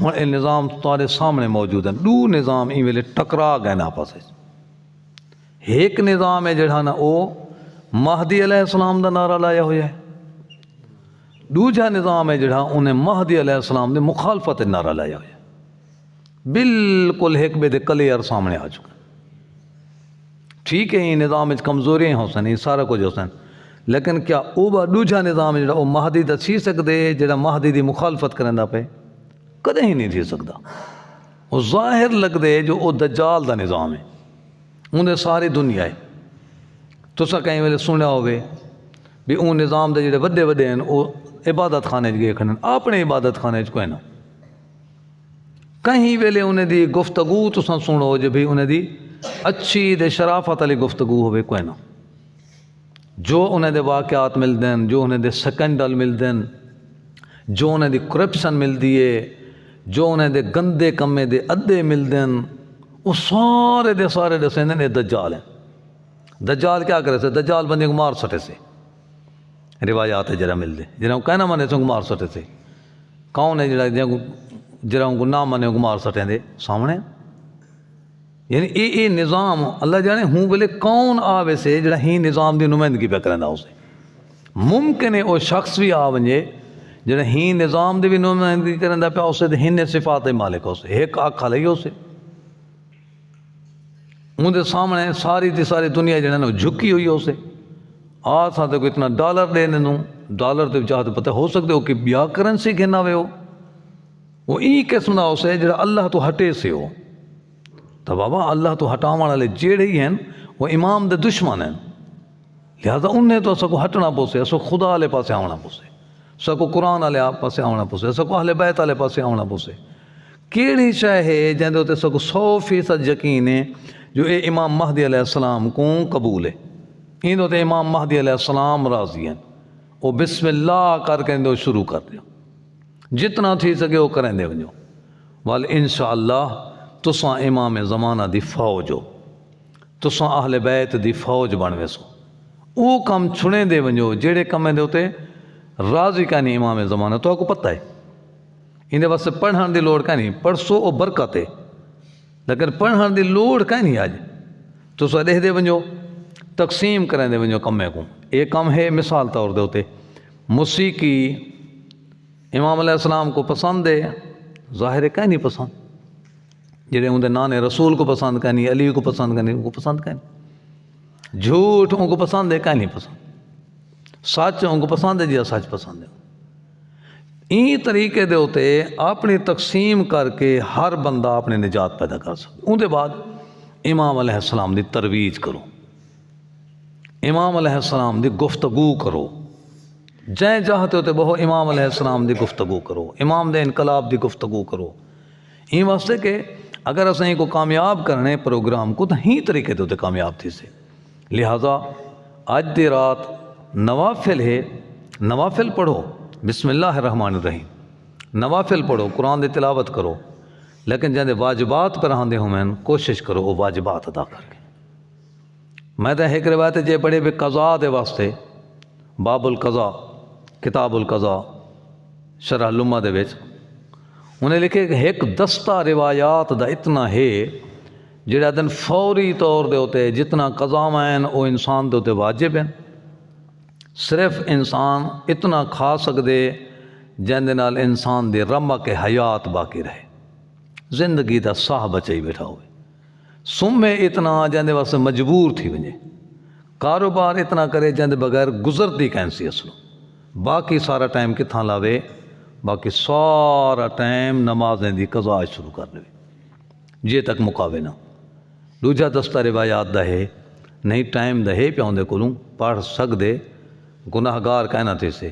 S1: ہوں یہ نظام تارے سامنے موجود ہے، دو نظام این ویلے ٹکرا گئے نا آپس ایک نظام ہے جڑا نا وہ مہدی علیہ السلام دا نعرہ لایا ہوا ہے، دوجا نظام ہے جڑا انہیں مہدی علیہ السلام دے مخالفت نعرہ لایا ہوا ہے، بالکل ایک بے دے کلیئر سامنے آ چکا۔ ٹھیک ہے یہ نظام کمزوری ہو سن یہ سارا کچھ ہو سن لیکن کیا وہ دوجا نظام ہے جڑا وہ مہدی دا سی سکدے جڑا مہدی دی مخالفت کرنا پہ کدے ہی نہیں تھی سکتا، وہ ظاہر لگ دے جو وہ دجال دا نظام ہے انہیں ساری دنیا ہے۔ تو سا کہیں ویلے سنیا ہوئے بھی اون نظام دے جڑے وڈے وڈے ہیں وہ عبادت خانے گئے کھڑے اپنے عبادت خانے کوئی نہ کہیں ویلے انہیں دی گفتگو تو سا سنو جو بھی انہیں دی اچھی دے شرافت علی گفتگو ہوئے کوئی نہ، جو انہیں دے واقعات مل دیں، جو انہیں دے سکنڈل مل دیں، جو انہیں دی کرپشن مل دیے، جو انہیں دے گندے کمے دے ادے مل دیں، وہ سارے دے سیندن یہ دجال ہیں۔ دجال کیا کرے سے؟ دجال بندے کو مار سٹے سے، روایات جرا مل دے جنہوں کہنا مانے سے مار سٹے سے، کون ہے جرا ان کو نام مانے کو مار سٹیں دے سامنے، یعنی یہ نظام اللہ جانے ہوں بلے کون آوے سے جڑا ہی نظام دی نمائندگی پہ کرنا ہو سے، ممکن ہے وہ شخص بھی آ ونجے جڑا ہی نظام دی بھی نمائندگی کرنا پہ اسے ہن صفات مالک ہو سے، ایک آنکھ لئی ہو سے، ان دے سامنے ساری دی ساری دنیا جڑا نا جھکی ہوئی ہو سے، آج ساتھ کو اتنا ڈالر دے دوں ڈالر تے چاہتے پتہ ہو سکتے ہو کہ بیا کرنسی گھنا ہوئے ہو، وہ ای قسم نہ ہو سے جڑا اللہ تو ہٹے سے ہو، تو بابا اللہ تو ہٹاون والے جیڑے ہی ہیں وہ امام دے دشمن ہیں، لہٰذا انہیں تو اسا کو ہٹنا پوسے، اسا خدا والے پاسے آونا پوسے، اسا کو قرآن والے پاسے آونا پوسے، اسا کو اہل بیت والے پاسے آونا پوسے۔ کیڑی شے ہے جہاں تے اسا کو 100% یقین ہے جو اے امام مہدی علیہ السلام کو قبول ہے، این تے امام مہدی علیہ السلام راضی ہیں، وہ بسم اللہ کر کے دو شروع کر دیو، جتنا تھی سکے وہ کریں دے ونجو، وال انشاءاللہ تساں امام زمانہ دی فوج ہو، تساں اہل بیت دی فوج بن ویسو، وہ کم چھنے دے ونجو جیڑے کمیں دے ہوتے راضی کا نہیں امام زمانہ، تو آپ کو پتہ ہے اندے واسطے پڑھن دی لوڑ کا نہیں، پڑھسو او برکت ہے، لیکن پڑھن دی لوڑ کا نہیں آج تو سو دے ونجو تقسیم کریں دے ونجو کمیں کو۔ ایک کم ہے مثال طور دے ہوتے موسیقی امام علیہ السلام کو پسند ہے، ظاہر ہے کہیں نہیں پسند، جڑے اندے نانے رسول کو پسند کا نہیں، علی کو پسند کا نہیں، ان کو پسند کا نہیں، جھوٹ ان کو پسند ہے کہیں نہیں پسند، سچ ان کو پسند ہے جی سچ پسند ہے۔ این طریقے دے ہوتے اپنی تقسیم کر کے ہر بندہ اپنی نجات پیدا کر سکتا۔ ان دے بعد امام علیہ السلام دی ترویج کرو، امام علیہ السلام دی گفتگو کرو، جائیں چاہتے ہوتے بہو امام علیہ السلام دی گفتگو کرو، امام دے انقلاب دی گفتگو کرو، این واسطے کہ اگر اسیں کو کامیاب کرنے پروگرام کو تو ہی طریقے دے ہوتے کامیاب تھی سے۔ لہٰذا آج دی رات نوافل ہے، نوافل پڑھو، بسم اللہ الرحمن الرحیم، نوافل پڑھو، قرآن دی تلاوت کرو، لیکن جہاں دے واجبات پر آندے ہوں میں کوشش کرو وہ واجبات ادا کر کے۔ میں تو ایک روایت جے پڑھے بے قضاء دے واسطے باب القضاء، کتاب القضاء شرح لمہ دے وچ انہیں لکھے کہ ایک دستہ روایات دا اتنا ہے جڑا دن فوری طور دے ہوتے جتنا قضاء ہیں وہ انسان دے ہوتے واجب ہیں، صرف انسان اتنا کھا سکدے جن دے نال انسان دی رمق حیات باقی رہے، زندگی دا ساہ بچائی بیٹھا ہوئے، سمے اتنا جن دے واسطے مجبور تھی ونجے، کاروبار اتنا کرے جن دے بغیر گزرتی کینسی اصلو، باقی سارا ٹائم کتھاں لاوے، باقی سارا ٹائم نمازیں دی قضاء شروع کر لے جے تک مقابے نہ۔ دوجا دستہ روایات دا ہے نہیں ٹائم دا ہے پیاؤں دے کولوں پڑھ سکدے، گناہگار کہنا تھے سے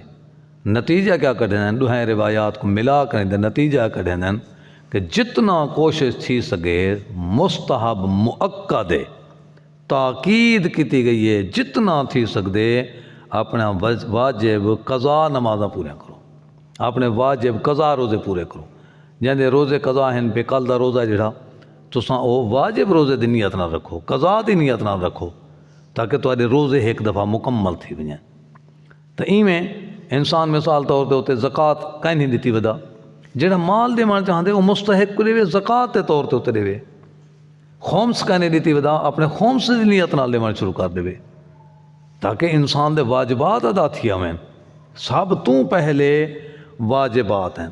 S1: نتیجہ کیا کٹھے ہیں، دوہیں روایات کو ملا کریں دے نتیجہ کٹھے ہیں کہ جتنا کوشش تھی سکے مستحب مؤکد تاکید کیتی گئی ہے، جتنا تھی سکدے اپنا واجب قضا نمازاں پورے کرو، اپنے واجب قضا روزے پورے کرو، جہاں روزے قضا ہیں پہ کل دا روزہ جڑا تساں او واجب روزے دی نیت نہ رکھو، قضا دی نیت نہ رکھو، تاکہ تواڈے روزے ایک دفعہ مکمل تھی ونجیں۔ تو میں انسان مثال طور تے ہوتے زکوٰۃ کہیں نہیں دیتی ودا، جڑا مال دے مان چاہتے وہ مستحق کو دے زکوٰۃ کے طور تے ہوتے دے، خمس کہیں نہیں دیتی ودا اپنے خمس دی نیت نال دے مان شروع کر دے، تاکہ انسان دے واجبات ادا تھی ہمیں، سب تو پہلے واجبات ہیں،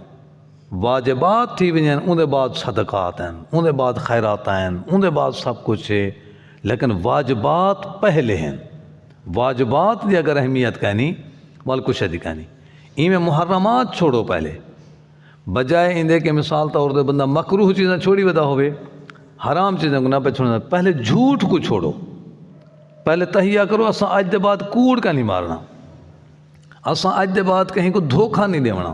S1: واجبات تھی ونجن ان دے بعد صدقات ہیں، ان دے بعد خیرات ہیں، ان دے بعد سب کچھ ہے، لیکن واجبات پہلے ہیں، واجبات دی اگر اہمیت کہنی وال کچھ دی کہنی، میں محرمات چھوڑو پہلے، بجائے اندے کے مثال طور دے بندہ مکروہ چیزیں چھوڑی ودا ہوئے، حرام چیزیں گناہ پہ چھوڑنا، پہلے جھوٹ کو چھوڑو، پہلے تہیہ کرو اساں اج دے بعد کوڑ کا نہیں مارنا، اساں اج دے بعد کہیں کو دھوکہ نہیں دیونا،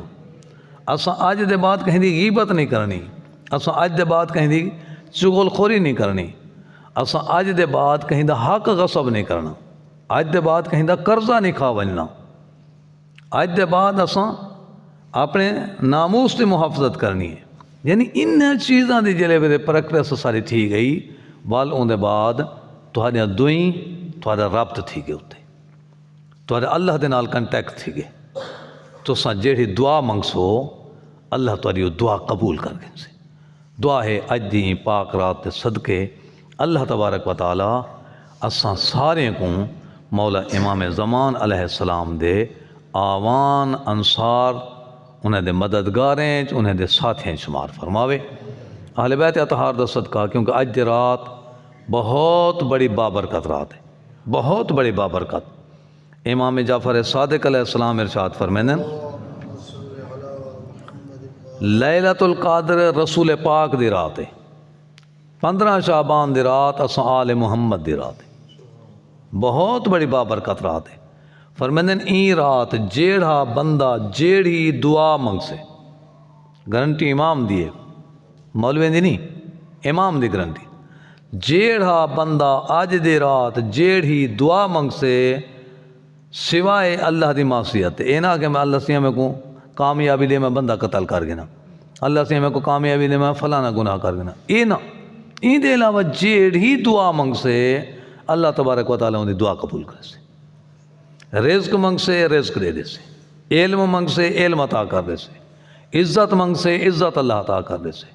S1: اساں اج دے بعد کہیں دی غیبت نہیں کرنی، اساں اج دے بعد کہیں دی چغل خوری نہیں کرنی، اساں اج دے بعد کہیں دا حق غصب نہیں کرنا، اج دے بعد کہیں دا قرضہ نہیں کھا ونجنا، اج دے بعد اساں اپنے ناموس کی محافظت کرنی ہے، یعنی ان چیزاں دی جلے ویدے پریکٹس ساری تھی گئی، وال اون دے بعد تہاڈیاں دوئیں تہاڈا رابط تھی گئے ہوتے، تہاڈا اللہ دے نال کنٹیکٹ تھی گئے، تو سا جیڑی دعا منگسو اللہ تہاڈی وہ دعا قبول کر گئے سے۔ دعا ہے اج دی پاک رات دے صدقے اللہ تبارک و تعالی اساں سارے کو مولا امام زمان علیہ السلام دے آوان انصار انہیں دے مددگاریں انہیں دے ساتھیں شمار فرماوے، اہل بیت اطہار دا صدقہ، کیونکہ اج دی رات بہت بڑی بابرکت رات ہے، بہت بڑی بابرکت۔ امام جعفر صادق علیہ السلام ارشاد فرمائیں لیلۃ القدر رسول پاک دی رات ہے، 15 شعبان دی رات اساں آل محمد دی رات ہے، بہت بڑی بابرکت رات ہے۔ فرماندے این رات جیڑا بندہ جیڑی دعا منگ سے، گارنٹی امام دی ہے، مولوی دی نہیں، امام دی گارنٹی، جیڑا بندہ اج دی رات جیڑی دعا منگ سے سوائے اللہ دی معصیت، اے نہ کہ میں اللہ سے میں کو کامیابی دے میں بندہ قتل کر گنا، اللہ سے میں کو کامیابی دے میں فلانا گناہ کر گنا، اے نہ، این دے علاوہ جیڑی دعا منگ سے اللہ تبارک و تعالیٰ ان دی دعا قبول کرے سے، رزق منگ سے رزق دے دے سے، علم منگ سے علم عطا کر دے سے، عزت منگ سے عزت اللہ عطا کر دے سے،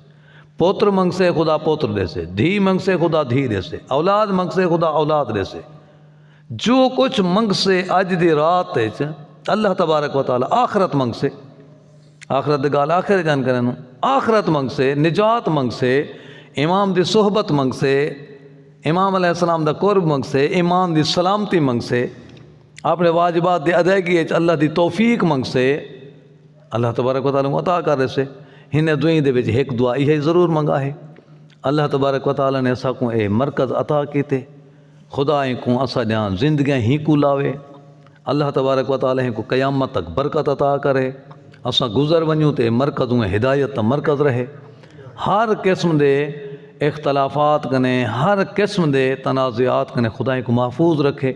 S1: پوتر منگ سے خدا پوتر دے سے، دھی منگ سے خدا دھی دے سے، اولاد منگ سے خدا اولاد دے سے، جو کچھ منگ سے اج دی رات اللہ تبارک و تعالیٰ آخرت منگ سے، آخرت دی گال آخر جان کریں، آخرت منگ سے، نجات منگ سے، امام دی صحبت منگ سے، امام علیہ السلام دا قرب منگ سے، امام دی سلامتی منگ سے، اپنے واجبات دی ادائیگی اللہ دی توفیق منگ سے، اللہ تبارک و تعالیٰ عطا کر رہے سے، ہن دوئیں دے وچ ایک دعا یہ ضرور منگا ہے، اللہ تبارک و تعالیٰ نے اسا کو اے مرکز عطا کیتے، خدا ان کو اسا جان زندگیاں ہی کو لاوے، اللہ تبارک و تعالیٰ کو قیامت تک برکت عطا کرے، اسا گزر ونیوں تے مرکزوں ہدایت تا مرکز رہے، ہر قسم دے اختلافات کنے، ہر قسم دے تنازعات کنے خدا کو محفوظ رکھے،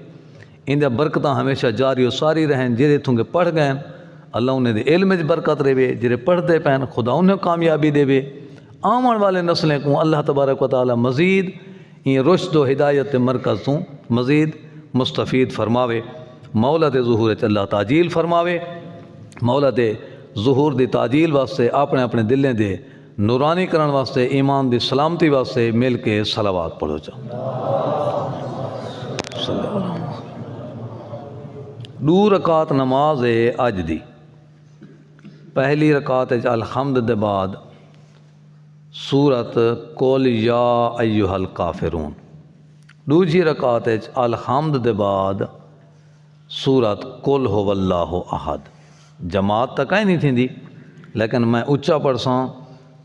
S1: ان دے برکتاں ہمیشہ جاری و ساری رہیں، جڑے تھونگے پڑھ گئے اللہ انہیں دے علم وچ برکت رہے، جڑے پڑھ دے پین خدا انہیں کامیابی دے وے، آمن والے نسلیں کو اللہ تبارک و تعالیٰ مزید یہ رشد و ہدایت مرکز تو مزید مستفید فرماوے، مولا دے ظہور اللہ تعجیل فرماوے، مولا دے ظہور دی تعجیل واسطے اپنے اپنے دلیں دے نورانی کرن واسطے، ایمان دی سلامتی واسطے مل کے صلوات پڑھو جاؤ۔ دو رکعت نماز ہے اج دی، پہلی رکعت الحمد دے بعد سورت قل یا ایہا الکافرون، دوجی رکعت الحمد دے بعد سورت قل هو اللہ احد، جماعت تک ہی نہیں تھی لیکن میں اچھا پڑھساں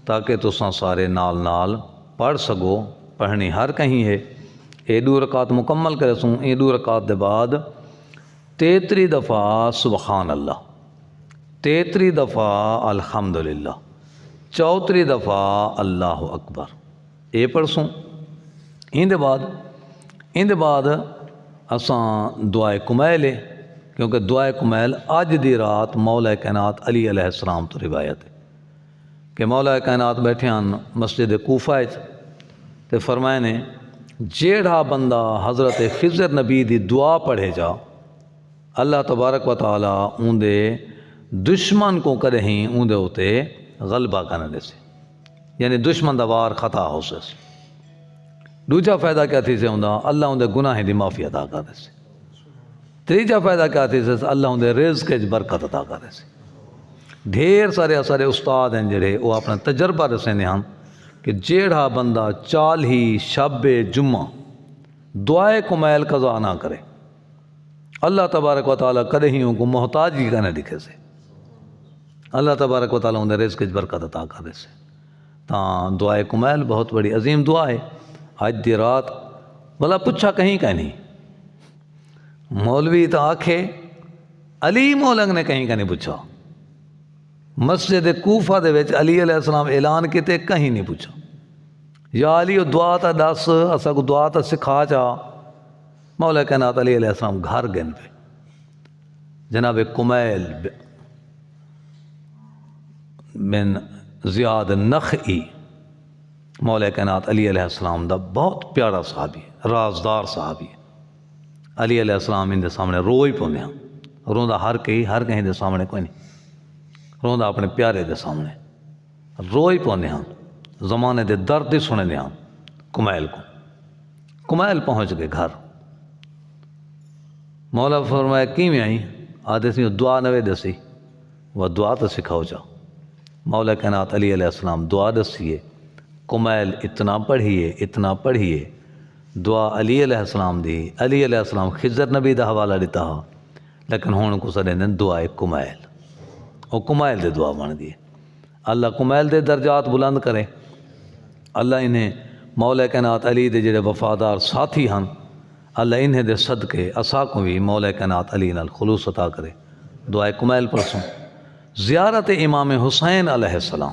S1: تاکہ تساں سارے نال نال پڑھ سکو، پڑھنی ہر کہیں ہے، اے دو رکعت مکمل کرے سوں، اے دو رکعت دے بعد 33 دفعہ سبحان اللہ، 33 دفعہ الحمدللہ، 34 دفعہ اللہ اکبر، اے پڑھسوں، ان دے بعد اساں دعائے کمیل ہے، کیونکہ دعائے کمیل اج دی رات مولا کائنات علی علیہ السلام تو روایت ہے کہ مولا کائنات بیٹھے ہیں مسجد کوفہ تے فرمائے نے جیڑا بندہ حضرت خضر نبی دی دعا پڑھے جا اللہ تبارک و تعالیٰ اون دے دشمن کو کرے ہی اون دے ہوتے غلبہ کرنے دے سے، یعنی دشمن دا وار خطا ہو سے، دوجا فائدہ کیا تھی سے ہوندہ اللہ اون دے گناہ دی معافی عطا کر دے سے، تیجا فائدہ کیا تھی سے اللہ اون دے رزق کے برکت عطا کر دے سے۔ ڈھیر سارے استاد ہیں جڑے وہ اپنا تجربہ رسینے ہیں کہ جیڑا بندہ چال ہی شب جمعہ دعائے کمیل قضا نہ کرے اللہ تبارک و تعالیٰ کدے ہی ان کو محتاج ہی کہنے دکھے سے، اللہ تبارک و تعالیٰ ان دے رزق کی برکت عطا کرے سے، تاں دعائے کمیل بہت بڑی عظیم دعا ہے۔ آج دی رات بلا پچھا کہیں نہیں، مولوی تو آکھے علی مولنگ نے کہیں نہیں پوچھا، مسجد کوفہ دے وچ علی علیہ السلام اعلان کیتے کہیں نہیں پوچھا، یا علی دعا تا دس اسا کو دعا تا سکھا جا، مولا کائنات علی علیہ السلام گھر گن پہ جناب کمیل بن زیاد نخعی، مولا کائنات علی علیہ السلام دا بہت پیارا صحابی ہے، رازدار صحابی ہے، علی علیہ السلام ان دے سامنے روئی پوندے ہیں، روندا ہر کہیں دے سامنے کوئی نہیں، روندا اپنے پیارے دے سامنے روئی پوندے ہیں، زمانے دے درد دی سنے دے ہیں کمیل کو، کمیل پہنچ گئے گھر، مولا فرمایا کی میں آئی آدھے سی دعا نوے دسی، وہ دعا تو سکھاؤ جا، مولا کائنات علی علیہ السلام دعا دسیے، کمیل اتنا پڑھیے دعا علی علیہ السلام دی، علی علیہ السلام خضر نبی دا حوالہ دیتا ہا، لیکن ہون کو سڑے نے دعائے کمیل، وہ کمیل دے دعا بن دیے، اللہ کمیل دے درجات بلند کرے، اللہ انہیں مولا کائنات علی دے جڑے وفادار ساتھی ہن اللہ انہیں دے صدقے اسا کو بھی مولا کائنات علی نال خلوص عطا کرے۔ دعائے کمیل پرسوں زیارت امام حسین علیہ السلام۔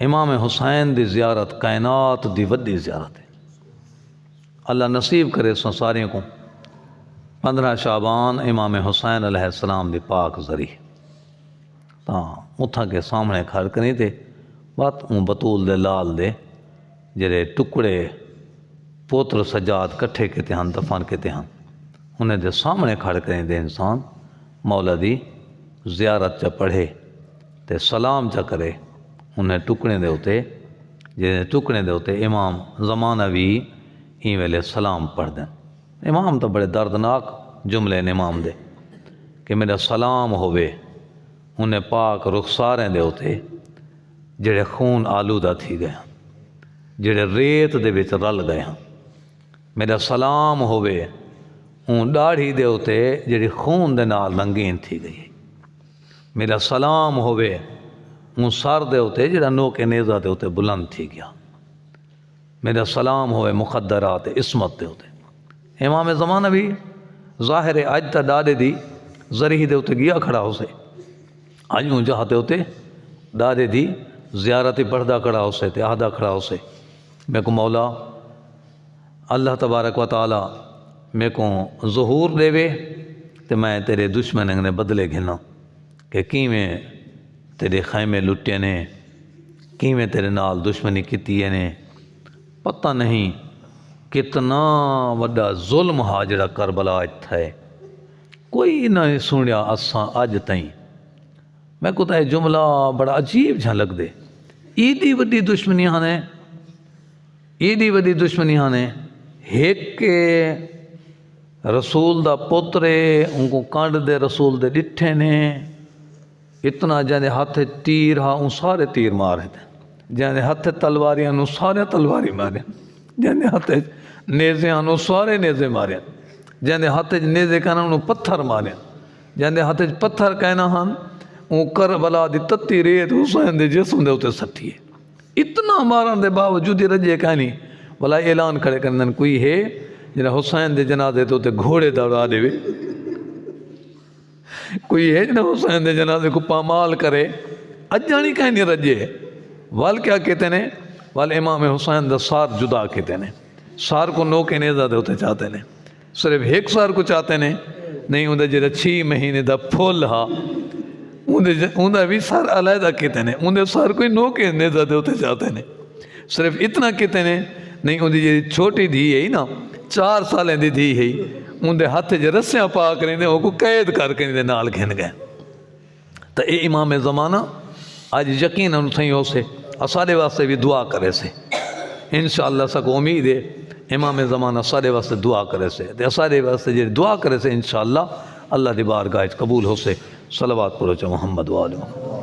S1: امام حسین دی زیارت کائنات دی وڈی زیارت ہے۔ اللہ نصیب کرے سو سارے کو 15 شعبان امام حسین علیہ السلام دی پاک ذریعہ تاں اتھا کے سامنے کھڑ کریں تے بات بطول دے لال دے جڑے ٹکڑے پوتر سجاد کٹھے کتے ہن دفن کتے ہن انہیں دے سامنے کھڑ کریں دے انسان مولا دی زیارت چا پڑھے تے سلام چا کرے انہیں ٹکڑے دے ہوتے جڑے ٹکڑے دے ہوتے امام زمانہ بھی ہی ویلے سلام پڑھ دیں۔ امام تو بڑے دردناک جملے نے امام دے کہ میرا سلام ہوئے انہیں پاک رخساریں دے ہوتے جڑے خون آلودہ تھی گئے ہیں جڑے ریت دے وچ رل گئے ہیں۔ میرا سلام ہوئے ان ڈاڑھی دے ہوتے جڑی خون دے نال رنگین تھی گئی۔ میرا سلام ہوئے ان سر دے ہوتے جڑا نوک نیزہ دے ہوتے بلند تھی گیا۔ میرا سلام ہوئے مقدرات عصمت دے ہوتے۔ امام زمانہ بھی ظاہر اج تا ڈاڑے دی ذریعہ دے ہوتے گیا کھڑا ہو سے اج ہوں جہاتے ہوتے ڈاڑے دی زیارتی پردہ کھڑا ہو سے تے آہدہ کھڑا ہو سے میں کو مولا اللہ تبارک و تعالی میں کو ظہور دے وے تے میں تیرے دشمن نے بدلے گھنا کہ کیویں تیرے خیمے لٹے نے کیویں تیرے نال دشمنی کیتی نے پتہ نہیں کتنا وڈا ظلم ہا جڑا کربلا تھے کوئی نہ سنیا اساں اج تائیں۔ میں کو تے جملہ بڑا عجیب جھا لگ دے ایڈی وڈی دشمنی نے ایڈی وڈی دشمنی نے ایک رسول دا پوترے ان کو کانڈ دے رسول دے ڈٹھے نے اتنا جانے ہاتھ تیر ہاں ان سارے تیر مارے تھے جانے ہاتھ تلواریاں ان سارے تلواری مارے جانے ہاتھ نیزے ان سارے نیزے مارے جانے ہاتھ نیزے کہنا ان پتھر مارے جانے ہاتھ پتھر کہنا ہن ان کربلا دی تتی ریت حسین دے جسم دے ہوتے سٹھی ہے۔ اتنا مارن دے باوجود رجے کہنی بلا اعلان کھڑے کرنے کوئی ہے جنہیں حسین دے جنازے تو تے گھوڑے دوڑا دے وے کوئی ہے جنہیں حسین دے جنازے کو پامال کرے اجانی کہنی رجے وال کیا کہتے ہیں وال امام حسین دا سار جدا کہتے ہیں سار کو نو کے نیزہ دے ہوتے چاہتے ہیں صرف ایک سار کو چاہتے ہیں نہیں اندھے جڑا 6 مہینے دا پھول ہا اندھے بھی سار علیحدہ کہتے ہیں اندھے سار کوئی نو کے نیزہ دے ہوتے چاہتے ہیں صرف اتنا کہتے ہیں نہیں اندھی جی چھوٹی دھی ہے نا 4 سالیں دی دھی ہے اندھے ہاتھ جے رسیاں پا کریں دے وہ کو قید کر کے دے نال گھن گئے تو اے امام زمانہ آج یقین ان تھیں ہو سے اسارے واسطے بھی دعا کرے سے انشاءاللہ سکو امید ہے امام زمانہ سارے واسطے دعا کرے سے اسارے واسطے جے دعا کرے سے انشاءاللہ اللہ دی بارگاہ قبول ہو سے صلوات پڑھو چا محمد و آل محمد